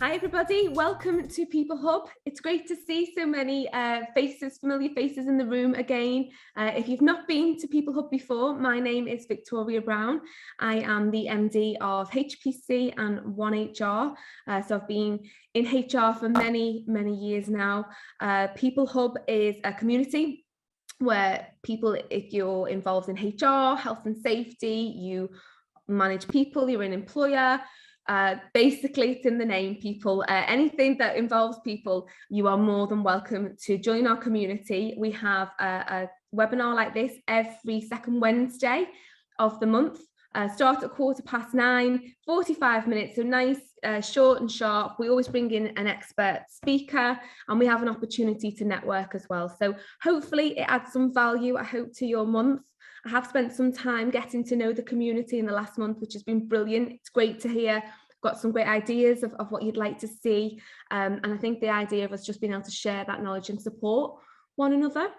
Hi everybody, welcome to peopleHUB. It's great to see so many familiar faces in the room again. If you've not been to peopleHUB before, my name is Victoria Brown. I am the MD of HPC and 1HR. So I've been in HR for many years now. peopleHUB is a community where people, if you're involved in HR, health and safety, you manage people, you're an employer, basically it's in the name, people. Anything that involves people, you are more than welcome to join our community. We have a webinar like this every second Wednesday of the month. Start at 9:15, 45 minutes, so nice, short and sharp. We always bring in an expert speaker and we have an opportunity to network as well. So hopefully it adds some value, I hope, to your month. I have spent some time getting to know the community in the last month, which has been brilliant. It's great to hear. Got some great ideas of what you'd like to see. And I think the idea of us just being able to share that knowledge and support one another.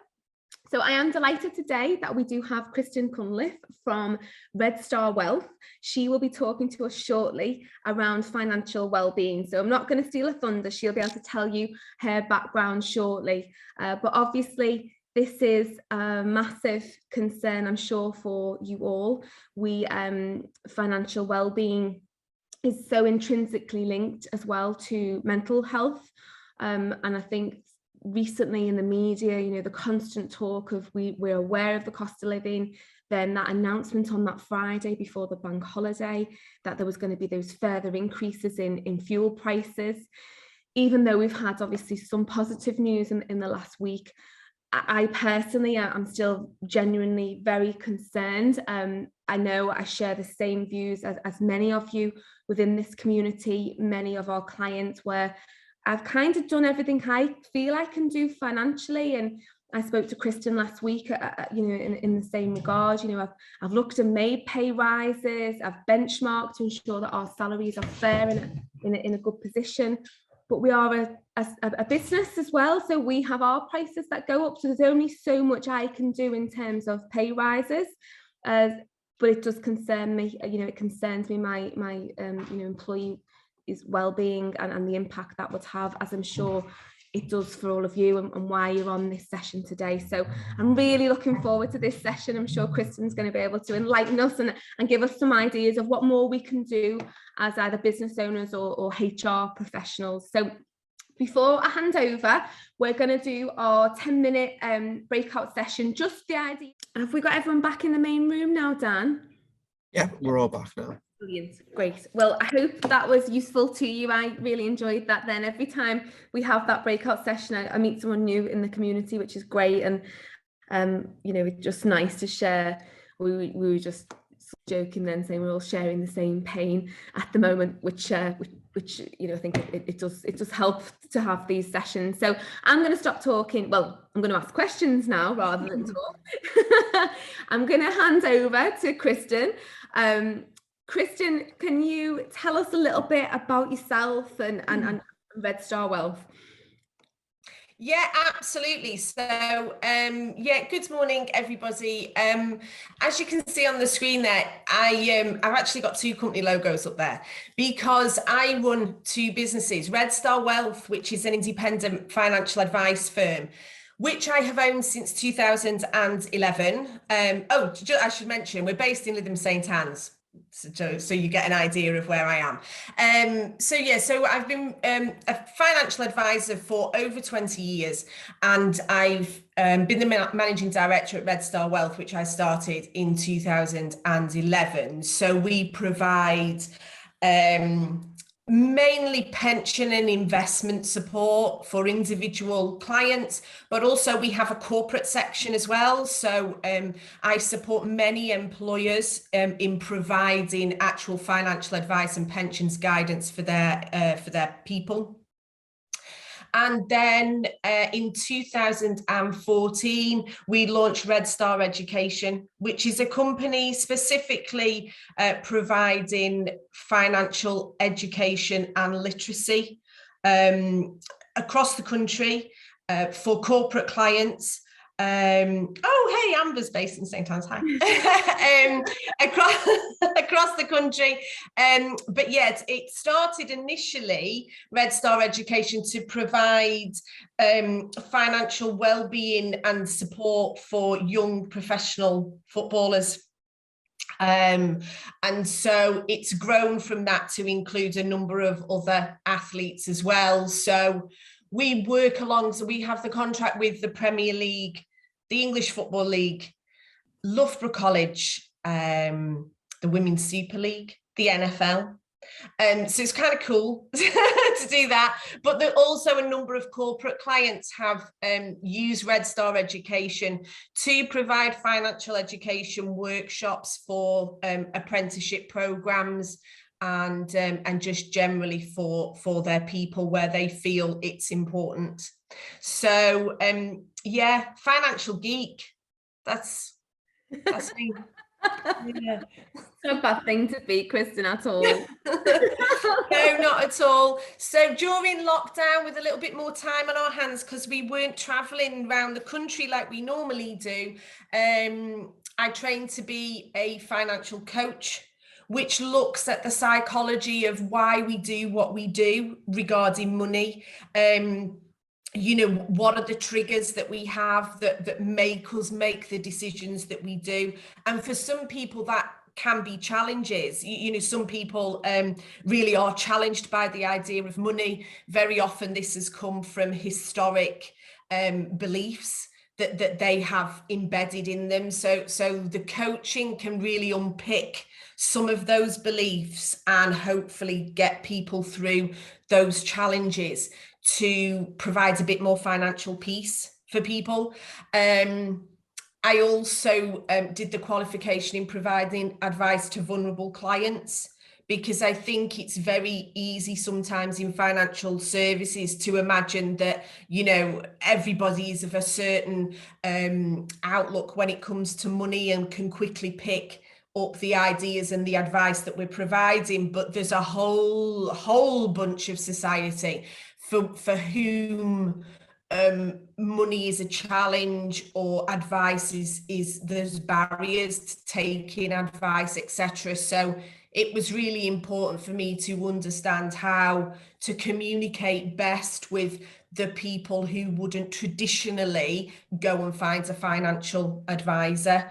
So I am delighted today that we do have Kristen Cunliffe from Red Star Wealth. She will be talking to us shortly around financial well-being. So I'm not going to steal her thunder. She'll be able to tell you her background shortly. But obviously, this is a massive concern, I'm sure, for you all. Financial well-being is so intrinsically linked as well to mental health. And I think recently in the media, the constant talk of we're aware of the cost of living, then that announcement on that Friday before the bank holiday that there was going to be those further increases in fuel prices. Even though we've had obviously some positive news in the last week, I personally am still genuinely very concerned. I know I share the same views as many of you within this community, many of our clients, where I've kind of done everything I feel I can do financially. And I spoke to Kristen last week, in the same regard. I've looked and made pay rises, I've benchmarked to ensure that our salaries are fair and in a good position. But we are a business as well, so we have our prices that go up. So there's only so much I can do in terms of pay rises, but it does concern me. It concerns me my employees' well-being and the impact that would have, as I'm sure it does for all of you, and why you're on this session today. So I'm really looking forward to this session. I'm sure Kristen's going to be able to enlighten us and give us some ideas of what more we can do as either business owners or HR professionals. So before I hand over, we're going to do our 10-minute breakout session. Just the idea. Have we got everyone back in the main room now, Dan? Yeah, we're all back now. Brilliant, great. Well, I hope that was useful to you. I really enjoyed that. Then every time we have that breakout session, I meet someone new in the community, which is great. And it's just nice to share. We were just joking then, saying we're all sharing the same pain at the moment, which I think it does help to have these sessions. So I'm going to stop talking. Well, I'm going to ask questions now rather than talk. I'm going to hand over to Kristen. Kristen, can you tell us a little bit about yourself and Red Star Wealth? Yeah, absolutely. So, good morning, everybody. As you can see on the screen there, I've actually got two company logos up there because I run two businesses, Red Star Wealth, which is an independent financial advice firm, which I have owned since 2011. I should mention, we're based in Lytham St Anne's. So you get an idea of where I am. So I've been a financial advisor for over 20 years, and I've been the managing director at Red Star Wealth, which I started in 2011. So we provide mainly pension and investment support for individual clients, but also we have a corporate section as well. So I support many employers in providing actual financial advice and pensions guidance for their people. And then in 2014, we launched Red Star Education, which is a company specifically providing financial education and literacy across the country for corporate clients. Oh, hey, Amber's based in St. Anne's. Hi. Across the country. But yeah, it started initially, Red Star Education, to provide financial well-being and support for young professional footballers. And so it's grown from that to include a number of other athletes as well. So we work along, so we have the contract with the Premier League, the English Football League, Loughborough College, the Women's Super League, the NFL. So it's kind of cool to do that. But there are also a number of corporate clients have used Red Star Education to provide financial education workshops for apprenticeship programs and just generally for their people where they feel it's important. So yeah, financial geek. That's me. Yeah. Not a bad thing to be, Kristen, at all. No, not at all. So during lockdown, with a little bit more time on our hands, because we weren't traveling around the country like we normally do, I trained to be a financial coach, which looks at the psychology of why we do what we do regarding money. You know, what are the triggers that we have that make us make the decisions that we do? And for some people that can be challenges. You know, some people really are challenged by the idea of money. Very often this has come from historic beliefs that they have embedded in them. So the coaching can really unpick some of those beliefs and hopefully get people through those challenges to provide a bit more financial peace for people. I also did the qualification in providing advice to vulnerable clients, because I think it's very easy sometimes in financial services to imagine that, you know, everybody is of a certain outlook when it comes to money and can quickly pick up the ideas and the advice that we're providing. But there's a whole bunch of society for whom money is a challenge, or advice is there's barriers to taking advice, etc. So it was really important for me to understand how to communicate best with the people who wouldn't traditionally go and find a financial advisor.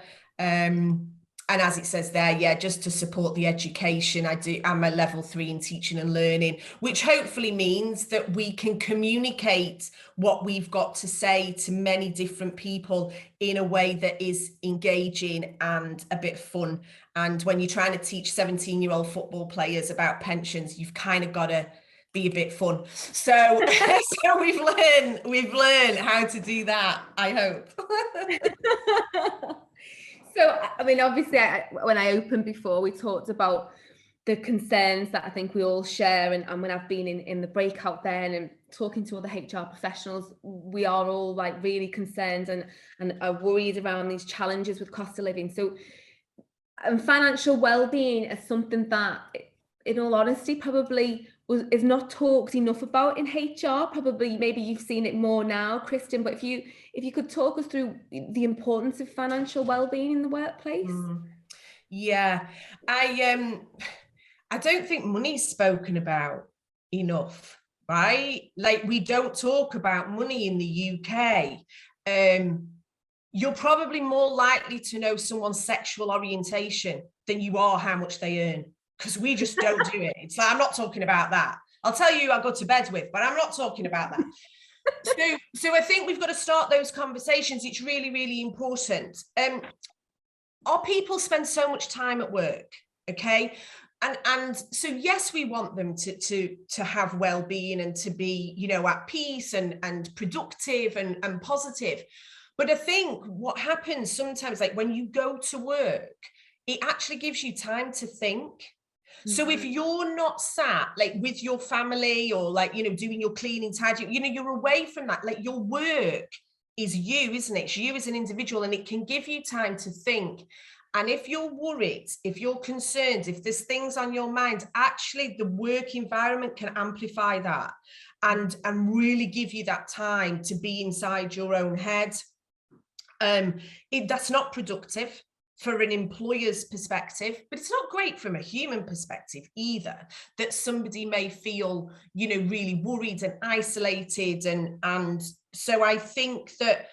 And as it says there, yeah, just to support the education, I'm a level 3 in teaching and learning, which hopefully means that we can communicate what we've got to say to many different people in a way that is engaging and a bit fun. And when you're trying to teach 17-year-old football players about pensions, you've kind of got to be a bit fun. So, so we've learned how to do that, I hope. So, I mean, obviously, when I opened before, we talked about the concerns that I think we all share. And when I've been in the breakout then and talking to other HR professionals, we are all like really concerned and are worried around these challenges with cost of living. So, financial well-being is something that, in all honesty, probably is not talked enough about in HR. Probably, maybe you've seen it more now, Kristen, but if you could talk us through the importance of financial well-being in the workplace. Yeah, I don't think money's spoken about enough, right? Like, we don't talk about money in the UK. You're probably more likely to know someone's sexual orientation than you are how much they earn, because we just don't do it. It's like, I'm not talking about that. I'll tell you who I go to bed with, but I'm not talking about that. So I think we've got to start those conversations. It's really, really important. Our people spend so much time at work, okay? And so yes, we want them to have well-being and to be, you know, at peace and productive and positive. But I think what happens sometimes, like when you go to work, it actually gives you time to think. So if you're not sat like with your family or like, you know, doing your cleaning, tidying, you know, you're away from that, like your work is you, isn't it? It's you as an individual, and it can give you time to think. And if you're worried, if you're concerned, if there's things on your mind, actually the work environment can amplify that and really give you that time to be inside your own head. That's not productive for an employer's perspective, but it's not great from a human perspective either, that somebody may feel, you know, really worried and isolated. And so I think that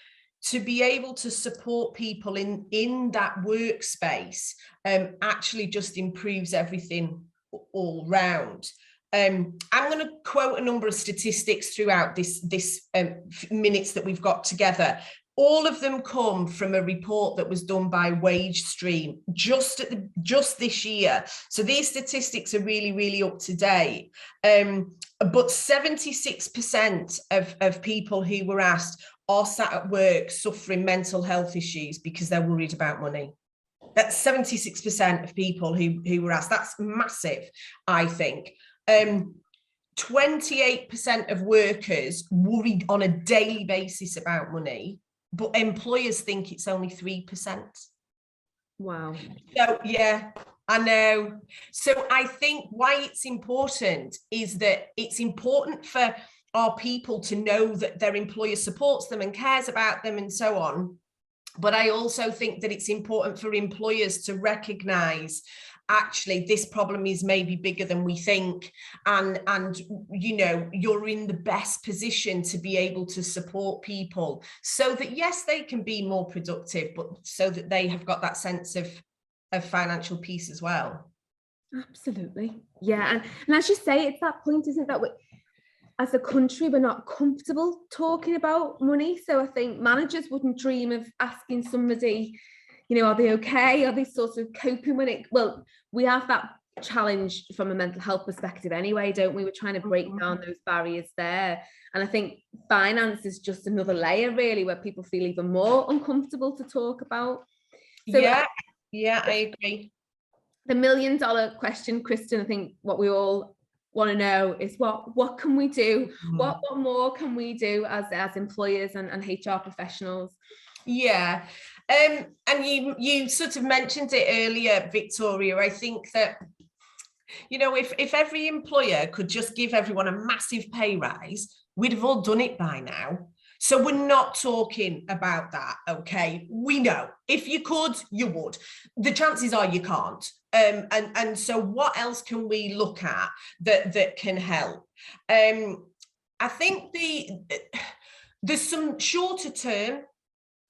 to be able to support people in that workspace actually just improves everything all round. I'm going to quote a number of statistics throughout this minutes that we've got together. All of them come from a report that was done by WageStream just this year. So these statistics are really, really up to date. But 76% of people who were asked are sat at work suffering mental health issues because they're worried about money. That's 76% of people who were asked. That's massive, I think. 28% of workers worried on a daily basis about money, but employers think it's only 3%. Wow. So yeah, I know. So I think why it's important is that it's important for our people to know that their employer supports them and cares about them and so on. But I also think that it's important for employers to recognise actually this problem is maybe bigger than we think, and you know, you're in the best position to be able to support people so that yes, they can be more productive, but so that they have got that sense of financial peace as well. Absolutely. Yeah. And as you say, it's that point, isn't it, that as a country, we're not comfortable talking about money. So I think managers wouldn't dream of asking somebody, you know, are they okay? Are they sort of coping with it? Well, we have that challenge from a mental health perspective anyway, don't we? We're trying to break down those barriers there. And I think finance is just another layer, really, where people feel even more uncomfortable to talk about. So yeah, I agree. The $1 million question, Kristen, I think what we all want to know is what can we do? What more can we do as employers and HR professionals? Yeah. And you sort of mentioned it earlier, Victoria. I think that, you know, if every employer could just give everyone a massive pay rise, we'd have all done it by now. So we're not talking about that, okay? We know if you could, you would. The chances are you can't. And so what else can we look at that can help? I think there's some shorter term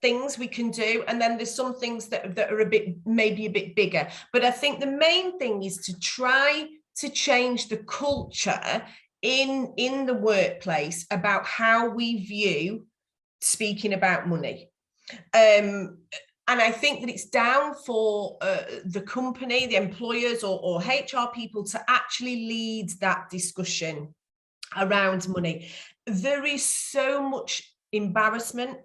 things we can do, and then there's some things that are maybe a bit bigger. But I think the main thing is to try to change the culture in the workplace about how we view speaking about money. And I think that it's down for the company, the employers or HR people to actually lead that discussion around money. There is so much embarrassment,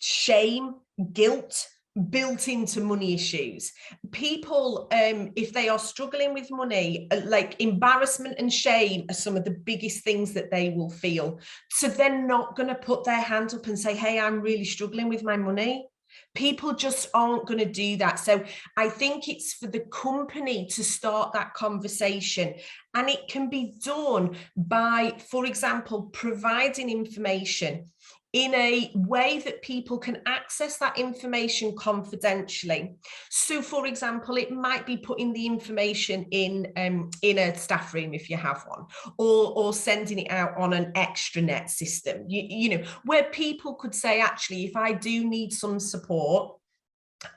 shame, guilt built into money issues. People, if they are struggling with money, like embarrassment and shame are some of the biggest things that they will feel. So they're not going to put their hand up and say, hey, I'm really struggling with my money. People just aren't going to do that. So I think it's for the company to start that conversation, and it can be done by, for example, providing information in a way that people can access that information confidentially. So, for example, it might be putting the information in a staff room if you have one, or sending it out on an extranet system, you know, where people could say, actually, if I do need some support,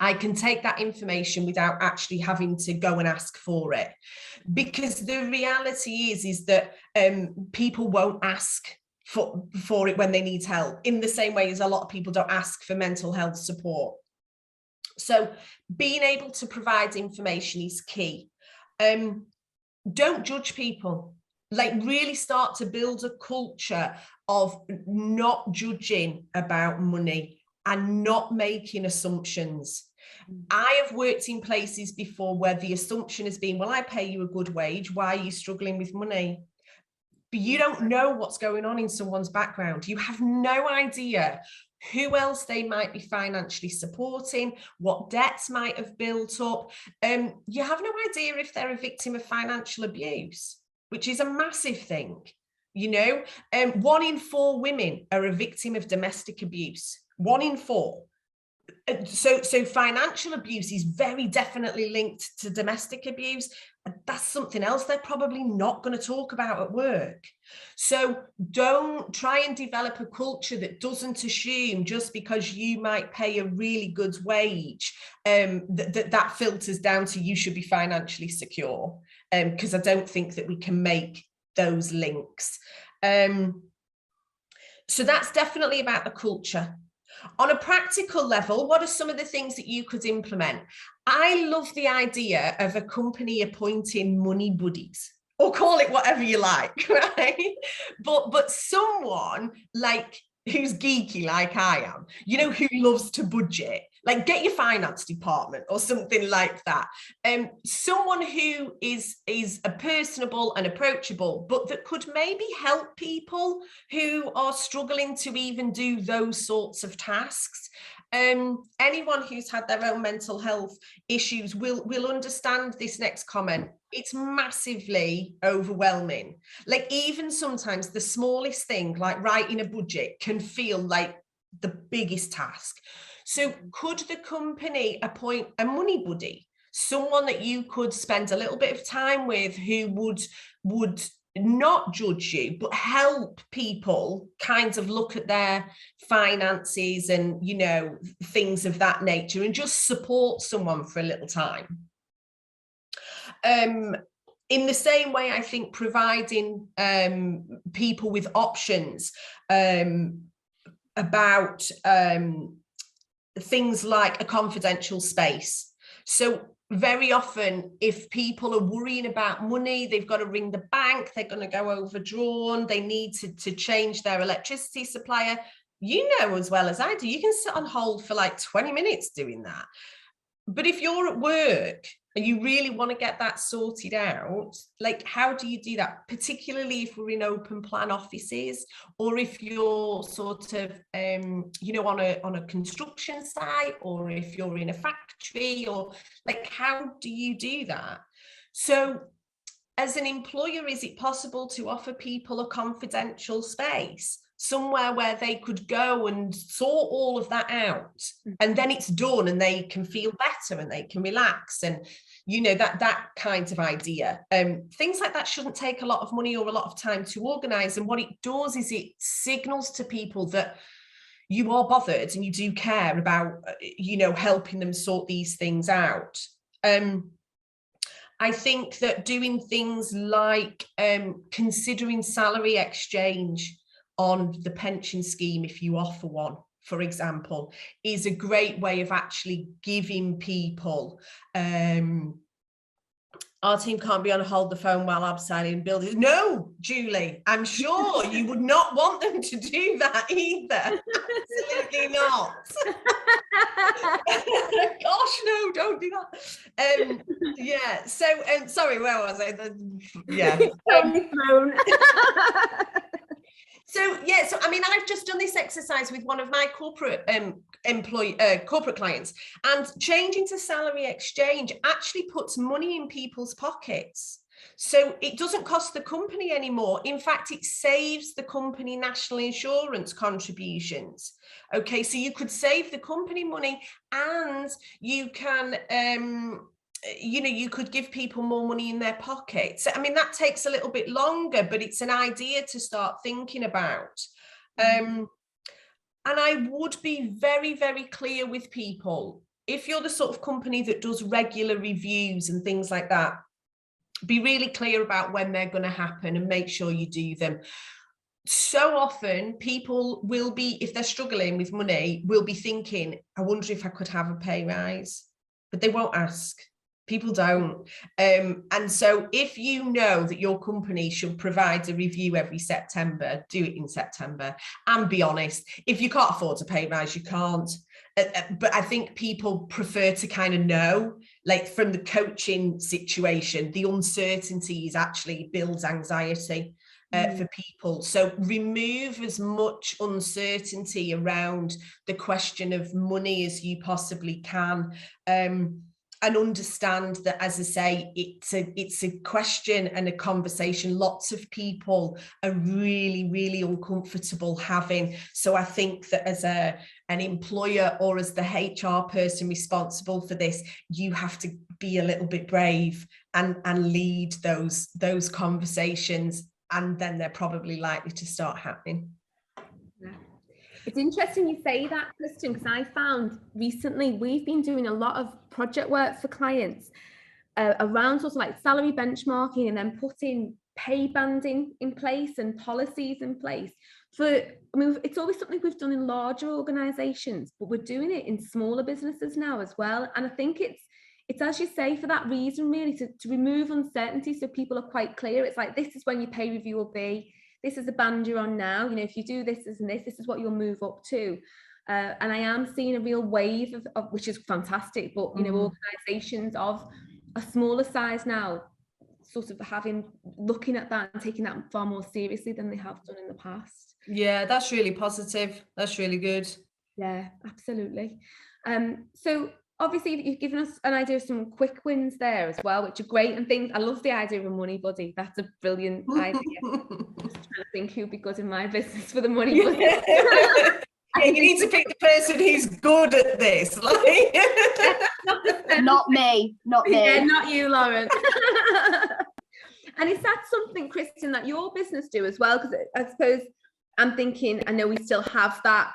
I can take that information without actually having to go and ask for it. Because the reality is that people won't ask for it when they need help, in the same way as a lot of people don't ask for mental health support. So being able to provide information is key. Don't judge people. Like, really start to build a culture of not judging about money and not making assumptions. I have worked in places before where the assumption has been, well, I pay you a good wage, why are you struggling with money? But you don't know what's going on in someone's background. You have no idea who else they might be financially supporting, what debts might have built up. You have no idea if they're a victim of financial abuse, which is a massive thing. You know, 1 in 4 women are a victim of domestic abuse. 1 in 4. So financial abuse is very definitely linked to domestic abuse. That's something else they're probably not going to talk about at work. So don't try and develop a culture that doesn't assume just because you might pay a really good wage, that filters down to you should be financially secure, because I don't think that we can make those links. So that's definitely about the culture. On a practical level, what are some of the things that you could implement? I love the idea of a company appointing money buddies, or call it whatever you like, right? But someone like who's geeky like I am, you know, who loves to budget, like get your finance department or something like that. Someone who is personable and approachable, but that could maybe help people who are struggling to even do those sorts of tasks. Anyone who's had their own mental health issues will understand this next comment. It's massively overwhelming. Like even sometimes the smallest thing, like writing a budget, can feel like the biggest task. So could the company appoint a money buddy, someone that you could spend a little bit of time with, who would not judge you, but help people kind of look at their finances and, you know, things of that nature, and just support someone for a little time? In the same way, I think providing people with options about things like a confidential space. So very often, if people are worrying about money, they've got to ring the bank, they're going to go overdrawn, they need to change their electricity supplier. You know as well as I do, you can sit on hold for like 20 minutes doing that. But if you're at work and you really want to get that sorted out, like how do you do that? Particularly if we're in open plan offices, or if you're sort of, you know, on a construction site, or if you're in a factory, or like, how do you do that? So as an employer, is it possible to offer people a confidential space, somewhere where they could go and sort all of that out, and then it's done and they can feel better and they can relax, and you know, that kind of idea. Things like that shouldn't take a lot of money or a lot of time to organize, and what it does is it signals to people that you are bothered and you do care about, you know, helping them sort these things out. I think that doing things like considering salary exchange on the pension scheme, if you offer one, for example, is a great way of actually giving people, our team can't be on hold the phone while I'm signing buildings. No, Julie, I'm sure you would not want them to do that either. Absolutely not. Gosh, no, don't do that. Yeah, so sorry, where was I? Yeah. So yeah, so I mean, I've just done this exercise with one of my corporate corporate clients, and changing to salary exchange actually puts money in people's pockets. So it doesn't cost the company anymore. In fact, it saves the company national insurance contributions. Okay, so you could save the company money, and you can you know, you could give people more money in their pockets. I mean, that takes a little bit longer, but it's an idea to start thinking about. And I would be very, very clear with people. If you're the sort of company that does regular reviews and things like that, be really clear about when they're going to happen and make sure you do them. So often people will be, if they're struggling with money, will be thinking, I wonder if I could have a pay rise, but they won't ask. People don't. And so if you know that your company should provide a review every September, do it in September, and be honest. If you can't afford a pay rise, you can't. But I think people prefer to kind of know, like from the coaching situation, the uncertainty is actually builds anxiety for people. So remove as much uncertainty around the question of money as you possibly can. understand that, as I say, it's a question and a conversation lots of people are really, really uncomfortable having. So I think that as an employer or as the HR person responsible for this, you have to be a little bit brave and lead those conversations, and then they're probably likely to start happening. Yeah. It's interesting you say that, Kristen, because I found recently we've been doing a lot of project work for clients around sort of like salary benchmarking, and then putting pay banding in place and policies in place. It's always something we've done in larger organizations, but we're doing it in smaller businesses now as well. And I think it's as you say, for that reason, really, to remove uncertainty, so people are quite clear. It's like, this is when your pay review will be. This is the band you're on now. You know, if you do this and this is what you'll move up to. And I am seeing a real wave of which is fantastic, but, you know, organizations of a smaller size now sort of looking at that and taking that far more seriously than they have done in the past. Yeah, that's really positive. That's really good. Yeah, absolutely. So obviously you've given us an idea of some quick wins there as well, which are great, and things. I love the idea of a money buddy. That's a brilliant idea. I'm just trying to think who'd be good in my business for the money buddy. Yeah, you need to pick the person who's good at this. Like, not me. Yeah, not you, Lauren. And is that something, Kristen, that your business do as well? Because I suppose I'm thinking, I know we still have that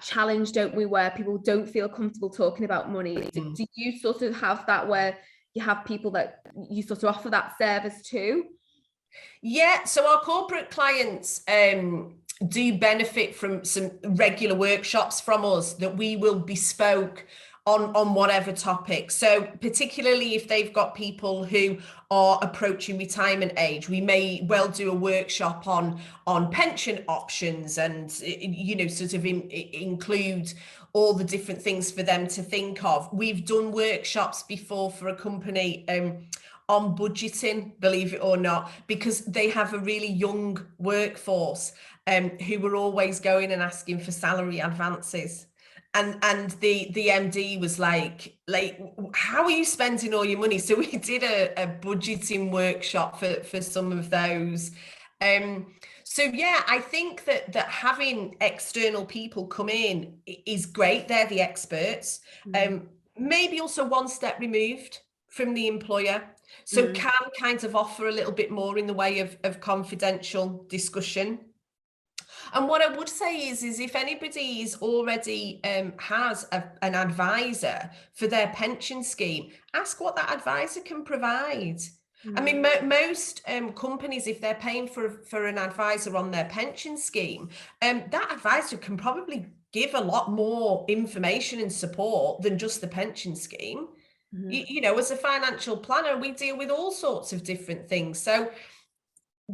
challenge, don't we, where people don't feel comfortable talking about money. Do you sort of have that, where you have people that you sort of offer that service to? Yeah, so our corporate clients do benefit from some regular workshops from us that we will bespoke on whatever topic. So particularly if they've got people who are approaching retirement age, we may well do a workshop on pension options, and, you know, sort of include all the different things for them to think of. We've done workshops before for a company on budgeting, believe it or not, because they have a really young workforce who were always going and asking for salary advances. And the MD was like, how are you spending all your money? So we did a budgeting workshop for some of those. So yeah, I think that having external people come in is great. They're the experts. Maybe also one step removed from the employer. So can kind of offer a little bit more in the way of confidential discussion. And what I would say is if anybody is already has an advisor for their pension scheme, ask what that advisor can provide. I mean, most companies, if they're paying for an advisor on their pension scheme, that advisor can probably give a lot more information and support than just the pension scheme. You know, as a financial planner, we deal with all sorts of different things. So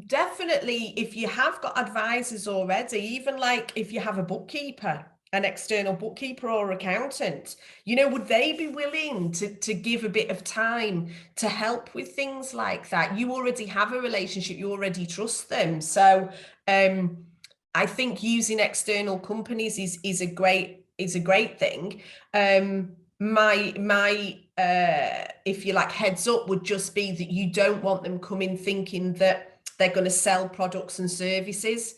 definitely, if you have got advisors already, even like if you have a bookkeeper, an external bookkeeper or accountant, you know, would they be willing to give a bit of time to help with things like that? You already have a relationship, you already trust them. So I think using external companies is a great thing. My if you like, heads up would just be that you don't want them coming thinking that they're going to sell products and services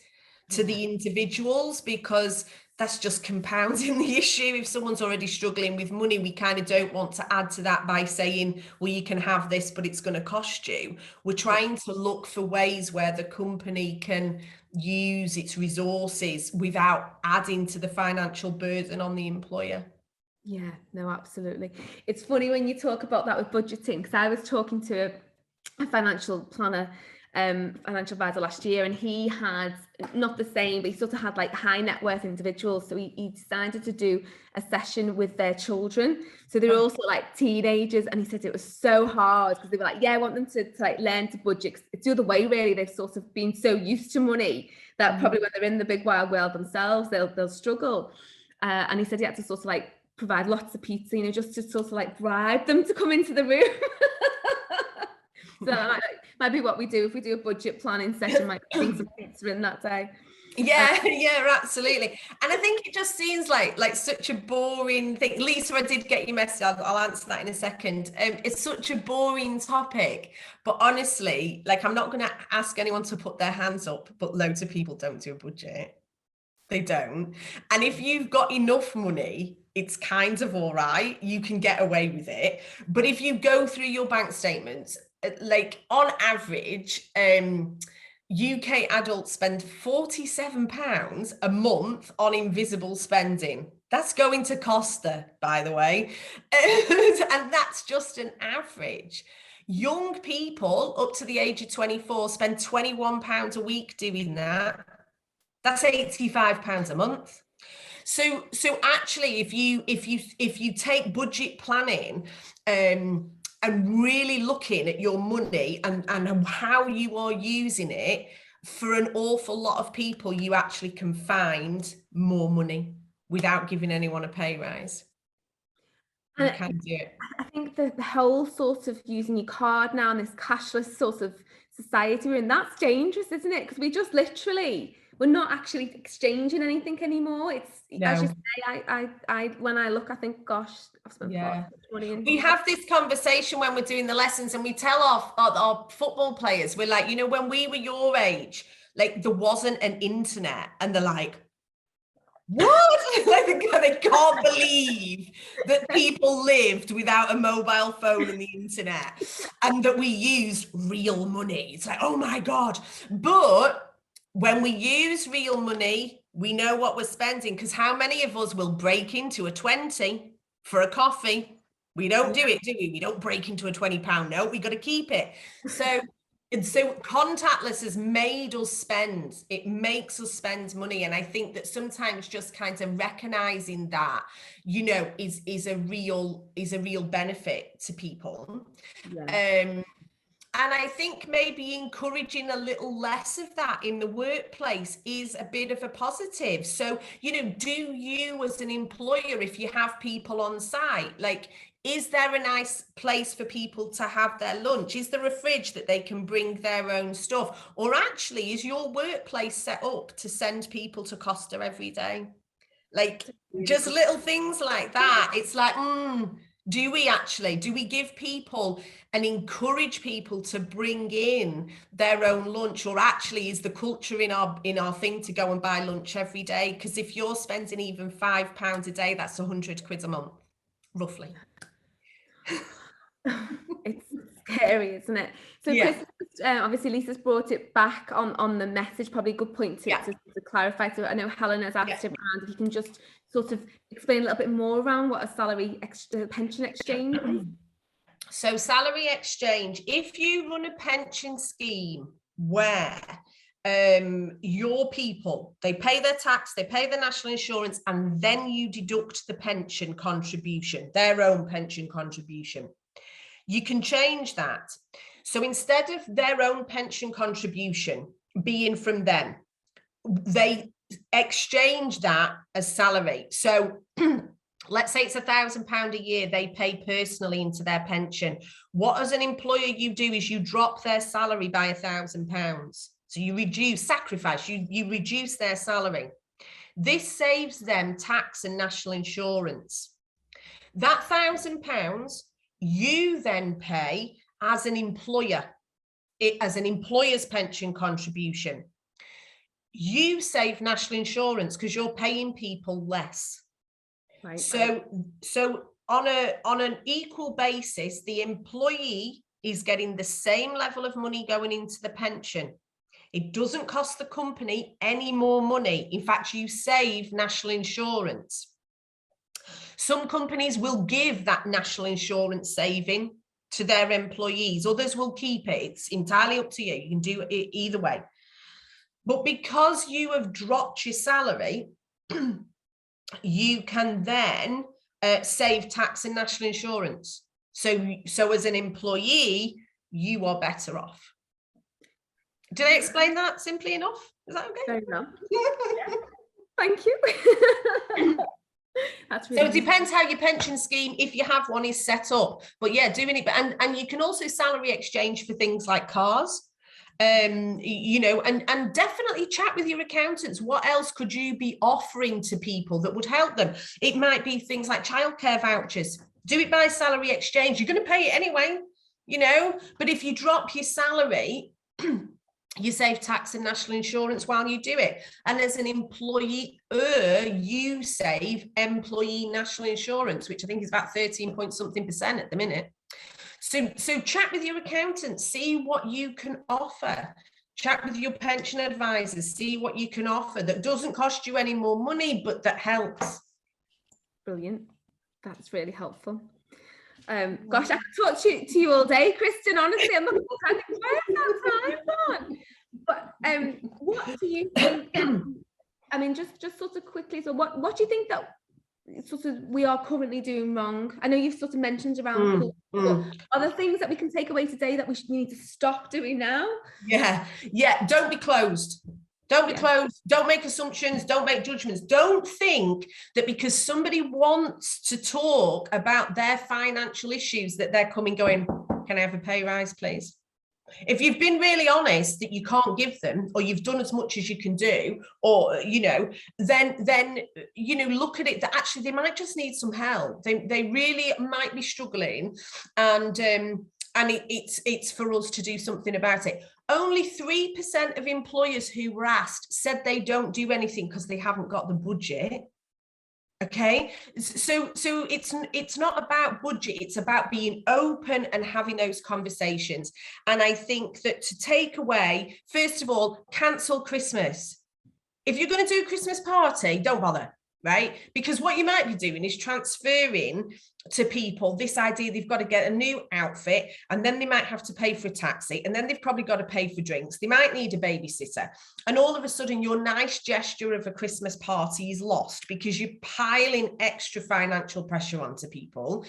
to the individuals, because that's just compounding the issue. If someone's already struggling with money, we kind of don't want to add to that by saying, well, you can have this, but it's going to cost you. We're trying to look for ways where the company can use its resources without adding to the financial burden on the employer. Yeah, no, absolutely. It's funny when you talk about that with budgeting, because I was talking to a financial planner, financial advisor last year, and he had not the same, but he sort of had like high net worth individuals. So he decided to do a session with their children. So they were also like teenagers, and he said it was so hard because they were like, yeah, I want them to like learn to budget. It's the other way, really. They've sort of been so used to money that probably when they're in the big wild world themselves, they'll struggle. And he said he had to sort of like provide lots of pizza, you know, just to sort of like bribe them to come into the room. So that might be what we do if we do a budget planning session, might bring some pizza in that day. Yeah, yeah, absolutely. And I think it just seems like such a boring thing. Lisa, I did get your message. I'll answer that in a second. It's such a boring topic, but honestly, like, I'm not going to ask anyone to put their hands up, but loads of people don't do a budget. They don't. And if you've got enough money, it's kind of all right. You can get away with it. But if you go through your bank statements, like on average, UK adults spend £47 a month on invisible spending. That's going to Costa, by the way. And that's just an average. Young people up to the age of 24 spend £21 a week doing that. That's £85 a month. So actually, if you take budget planning and really looking at your money and how you are using it, for an awful lot of people, you actually can find more money without giving anyone a pay rise. You can do it. I think the whole sort of using your card now and this cashless sort of society we're in, that's dangerous, isn't it? Because we just literally, we're not actually exchanging anything anymore. It's, as you say, I when I look, I think, gosh, I've spent money. We have this conversation when we're doing the lessons, and we tell our football players, we're like, you know, when we were your age, like, there wasn't an internet, and they're like, what? Like, they can't believe that people lived without a mobile phone and the internet, and that we used real money. It's like, oh my God. But when we use real money, we know what we're spending, because how many of us will break into a 20 for a coffee? We don't do it, do we? We don't break into a £20 note. We got to keep it. So contactless has made us spend. It makes us spend money. And I think that sometimes just kind of recognizing that, you know, is a real benefit to people. Yeah. And I think maybe encouraging a little less of that in the workplace is a bit of a positive. So, you know, do you as an employer, if you have people on site, like, is there a nice place for people to have their lunch? Is there a fridge that they can bring their own stuff? Or actually, is your workplace set up to send people to Costa every day? Like, just little things like that. It's like, do we give people and encourage people to bring in their own lunch? Or actually, is the culture in our thing to go and buy lunch every day? Because if you're spending even £5 a day, that's 100 quid a month, roughly. It's scary, isn't it? So yeah. Chris, obviously Lisa's brought it back on the message, probably a good point to clarify. So I know Helen has asked him, and if you can just sort of explain a little bit more around what a salary pension exchange is. So salary exchange, if you run a pension scheme where your people, they pay their tax, they pay their national insurance, and then you deduct the pension contribution, their own pension contribution, you can change that. So instead of their own pension contribution being from them, they exchange that as salary. So let's say it's £1,000 a year they pay personally into their pension. What, as an employer, you do is you drop their salary by £1,000. So you reduce you reduce their salary. This saves them tax and national insurance. That £1,000 you then pay as an employer, as an employer's pension contribution. You save national insurance because you're paying people less. Right. So on an equal basis, the employee is getting the same level of money going into the pension. It doesn't cost the company any more money. In fact, you save national insurance. Some companies will give that national insurance saving to their employees. Others will keep it. It's entirely up to you. You can do it either way. But because you have dropped your salary, you can then save tax and national insurance. So as an employee, you are better off. Did I explain that simply enough? Is that okay? Very well. Yeah. Thank you. That's really so it depends how your pension scheme, if you have one, is set up. But yeah, doing it, and you can also salary exchange for things like cars. you know, and definitely chat with your accountants. What else could you be offering to people that would help them? It might be things like childcare vouchers. Do it by salary exchange. You're going to pay it anyway, you know, but if you drop your salary, you save tax and national insurance while you do it. And as an employer, you save employee national insurance, which I think is about 13 point something% at the minute. So chat with your accountant, see what you can offer. Chat with your pension advisors, see what you can offer that doesn't cost you any more money, but that helps. Brilliant. That's really helpful. Gosh, I could talk to you all day, Kristen. Honestly, I'm looking at where's that time gone? But what do you think? I mean, just sort of quickly. So, what do you think that sort of we are currently doing wrong? I know you've sort of mentioned around. But are there things that we can take away today that we need to stop doing now? Yeah. Don't be closed. Don't be closed. Don't make assumptions. Don't make judgments. Don't think that because somebody wants to talk about their financial issues that they're coming going, can I have a pay rise, please? If you've been really honest that you can't give them, or you've done as much as you can do, or, you know, then, you know, look at it that actually they might just need some help. They really might be struggling, and it's for us to do something about it. Only 3% of employers who were asked said they don't do anything because they haven't got the budget. Okay, so it's not about budget, it's about being open and having those conversations. And I think that to take away, first of all, cancel Christmas. If you're going to do a Christmas party, don't bother. Right? Because what you might be doing is transferring to people this idea they've got to get a new outfit, and then they might have to pay for a taxi, and then they've probably got to pay for drinks. They might need a babysitter. And all of a sudden, your nice gesture of a Christmas party is lost because you're piling extra financial pressure onto people.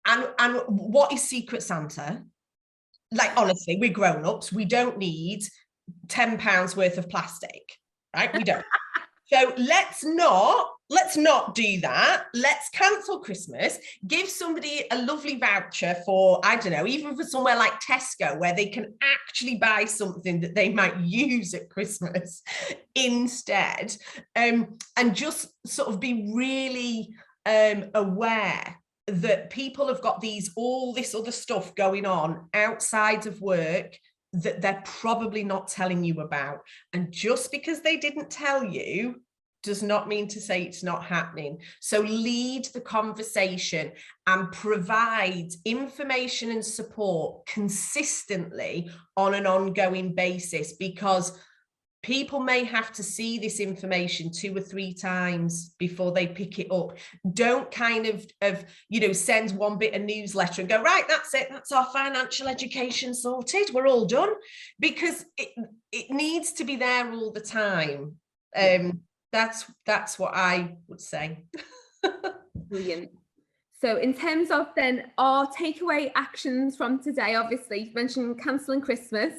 And what is Secret Santa? Like, honestly, we're grown-ups. We don't need £10 worth of plastic, right? We don't. So let's not do that. Let's cancel Christmas. Give somebody a lovely voucher for, I don't know, even for somewhere like Tesco, where they can actually buy something that they might use at Christmas instead. And just sort of be really aware that people have got all this other stuff going on outside of work that they're probably not telling you about. And just because they didn't tell you does not mean to say it's not happening. So lead the conversation and provide information and support consistently on an ongoing basis, because people may have to see this information 2 or 3 times before they pick it up. Don't kind of you know, send one bit of newsletter and go, right, that's it, that's our financial education sorted, we're all done, because it needs to be there all the time. That's what I would say. Brilliant. So in terms of then our takeaway actions from today, obviously you mentioned cancelling Christmas,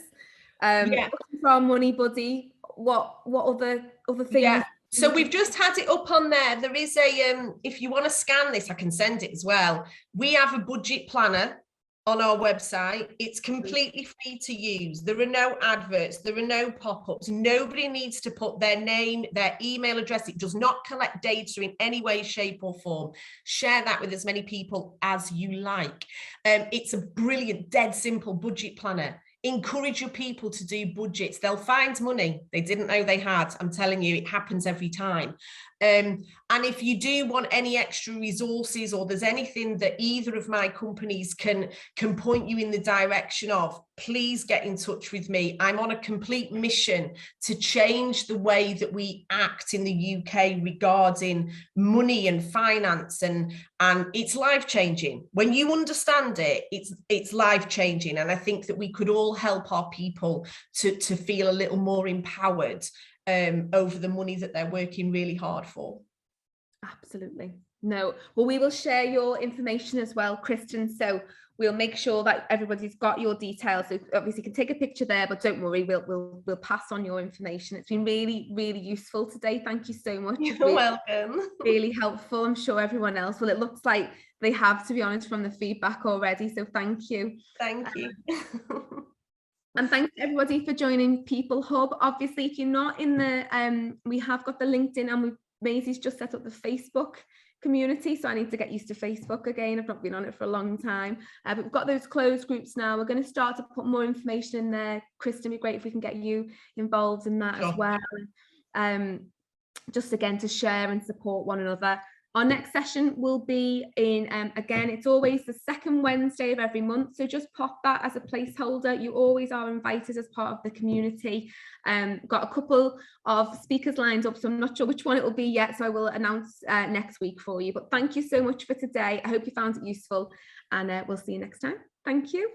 looking for our money buddy. What other things? Yeah, so we've just had it up on there. There is a if you want to scan this, I can send it as well. We have a budget planner on our website. It's completely free to use. There are no adverts, there are no pop-ups. Nobody needs to put their name, their email address. It does not collect data in any way, shape or form. Share that with as many people as you like. It's a brilliant, dead simple budget planner. Encourage your people to do budgets. They'll find money they didn't know they had. I'm telling you, it happens every time. And if you do want any extra resources, or there's anything that either of my companies can point you in the direction of, please get in touch with me. I'm on a complete mission to change the way that we act in the UK regarding money and finance, and it's life-changing. When you understand it, it's life-changing. And I think that we could all help our people to feel a little more empowered over the money that they're working really hard for. Absolutely. No, well, we will share your information as well, Kristen, so we'll make sure that everybody's got your details. So obviously you can take a picture there, but don't worry, we'll pass on your information. It's been really, really useful today. Thank you so much. You're welcome. Really helpful. I'm sure everyone else, well, it looks like they have, to be honest, from the feedback already, so thank you. Thank you. And thanks everybody for joining peopleHUB. Obviously, if you're not in the, we have got the LinkedIn, and Maisie's just set up the Facebook community, so I need to get used to Facebook again. I've not been on it for a long time, but we've got those closed groups now. We're going to start to put more information in there. Kristen, it'd be great if we can get you involved in that as well. Just again to share and support one another. Our next session will be in, again, it's always the second Wednesday of every month, so just pop that as a placeholder. You always are invited as part of the community. Got a couple of speakers lined up, so I'm not sure which one it will be yet, so I will announce next week for you. But thank you so much for today. I hope you found it useful, and we'll see you next time. Thank you.